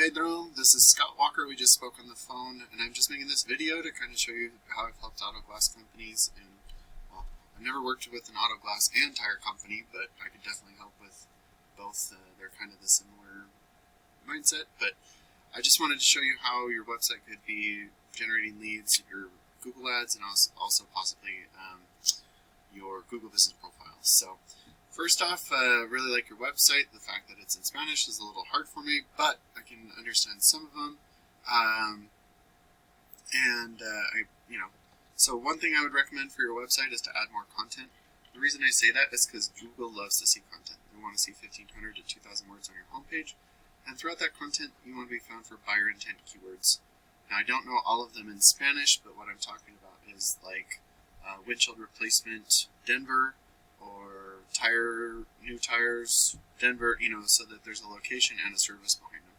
Pedro, this is Scott Walker. We just spoke on the phone, and I'm just making this video to kind of show you how I've helped auto glass companies. And well, I've never worked with an auto glass and tire company, but I could definitely help with both. They're kind of the similar mindset, but I just wanted to show you how your website could be generating leads, your Google ads, and also possibly your Google business profiles. So first off, really like your website. The fact that it's in Spanish is a little hard for me, but I can understand some of them. So one thing I would recommend for your website is to add more content. The reason I say that is because Google loves to see content. They want to see 1,500 to 2,000 words on your homepage, and throughout that content, you want to be found for buyer intent keywords. Now, I don't know all of them in Spanish, but what I'm talking about is like windshield replacement Denver, or new tires Denver, so that there's a location and a service behind them.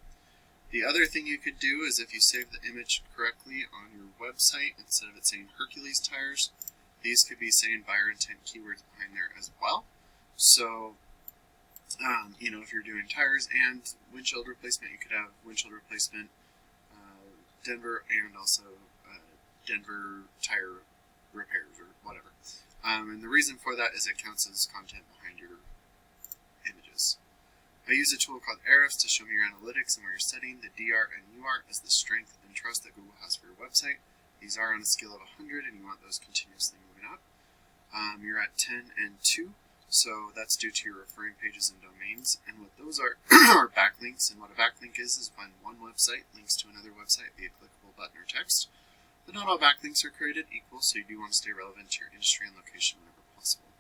The other thing you could do is if you save the image correctly on your website, instead of it saying Hercules tires, these could be saying buyer intent keywords behind there as well. So, if you're doing tires and windshield replacement, you could have windshield replacement Denver and also Denver tire repairs or whatever. And the reason for that is it counts as content behind your images. I use a tool called Ahrefs to show me your analytics and where you're setting the DR and UR as the strength and trust that Google has for your website. These are on a scale of 100, and you want those continuously moving up. You're at 10 and 2, so that's due to your referring pages and domains. And what those are are backlinks. And what a backlink is when one website links to another website via clickable button or text. But not all backlinks are created equal, so you do want to stay relevant to your industry and location whenever possible.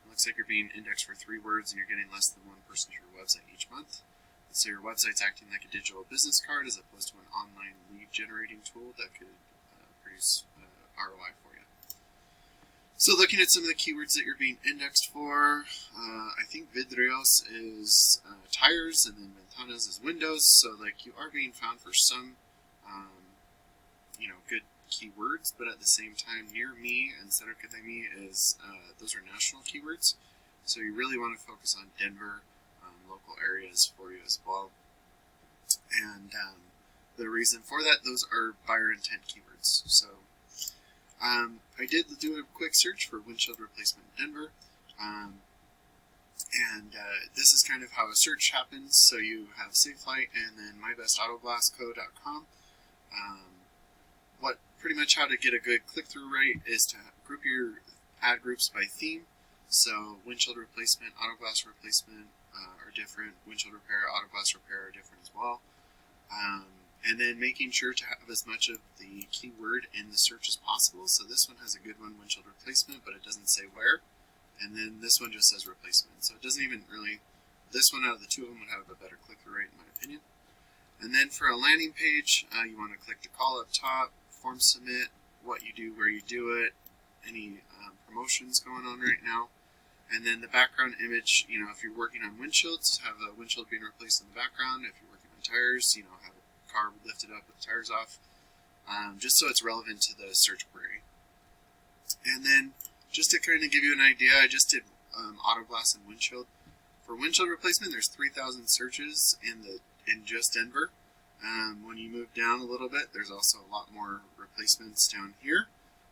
It looks like you're being indexed for 3 words and you're getting less than one person to your website each month. So your website's acting like a digital business card as opposed to an online lead generating tool that could produce ROI for you. So looking at some of the keywords that you're being indexed for, I think vidrios is tires, and then ventanas is windows. So like you are being found for some, good keywords, but at the same time, near me and Cerca de mi is those are national keywords. So you really want to focus on Denver, local areas for you as well. And the reason for that, those are buyer intent keywords. So I did do a quick search for windshield replacement Denver, this is kind of how a search happens. So you have SafeLight and then mybestautoglassco.com. Pretty much how to get a good click-through rate is to group your ad groups by theme. So windshield replacement, auto glass replacement are different. Windshield repair, auto glass repair are different as well. And then making sure to have as much of the keyword in the search as possible. So this one has a good one, windshield replacement, but it doesn't say where. And then this one just says replacement. So it doesn't even really, this one out of the two of them would have a better click-through rate in my opinion. And then for a landing page, you want to click the call up top, form submit, what you do, where you do it, any promotions going on right now. And then the background image, if you're working on windshields, have a windshield being replaced in the background. If you're working on tires, have a car lifted up with the tires off, just so it's relevant to the search query. And then just to kind of give you an idea, I just did auto glass and windshield. For windshield replacement, there's 3,000 searches in just Denver. When you move down a little bit, there's also a lot more replacements down here.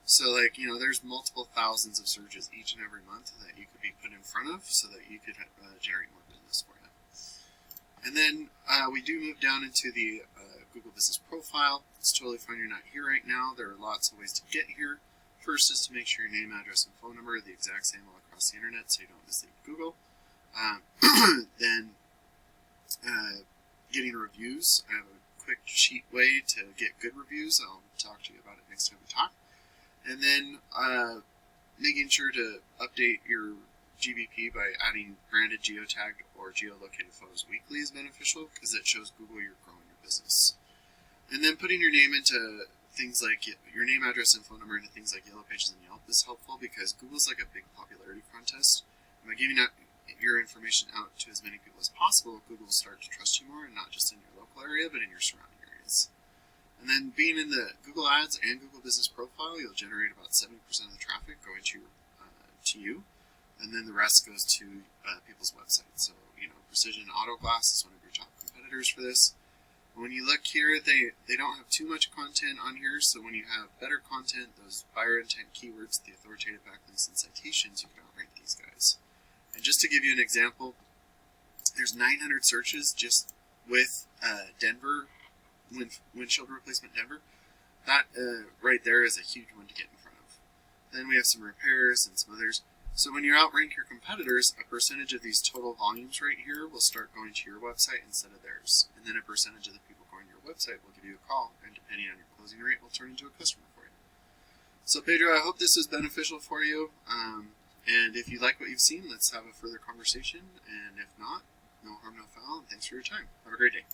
So there's multiple thousands of searches each and every month that you could be put in front of so that you could generate more business for you. And then we do move down into the Google Business Profile. It's totally fine you're not here right now. There are lots of ways to get here. First is to make sure your name, address, and phone number are the exact same all across the internet so you don't mislead Google. Then getting reviews. I have a quick cheat way to get good reviews. I'll talk to you about it next time we talk. And then making sure to update your GBP by adding branded geotagged or geolocated photos weekly is beneficial because it shows Google you're growing your business. And then putting your name into things like your name, address, and phone number into things like Yellow Pages and Yelp is helpful because Google's like a big popularity contest. And by giving out your information out to as many people as possible, Google will start to trust you more, and not just in your local area, but in your surrounding areas. And then being in the Google Ads and Google Business Profile, you'll generate about 70% of the traffic going to you, and then the rest goes to people's websites. So, Precision Auto Glass is one of your top competitors for this. When you look here, they don't have too much content on here, so when you have better content, those buyer intent keywords, the authoritative backlinks, and citations, you can outrank these guys. And just to give you an example, there's 900 searches just with Denver, windshield replacement Denver. That right there is a huge one to get in front of. Then we have some repairs and some others. So when you outrank your competitors, a percentage of these total volumes right here will start going to your website instead of theirs. And then a percentage of the people going to your website will give you a call, and depending on your closing rate, will turn into a customer for you. So Pedro, I hope this is beneficial for you. And if you like what you've seen, let's have a further conversation. And if not, no harm, no foul. And thanks for your time. Have a great day.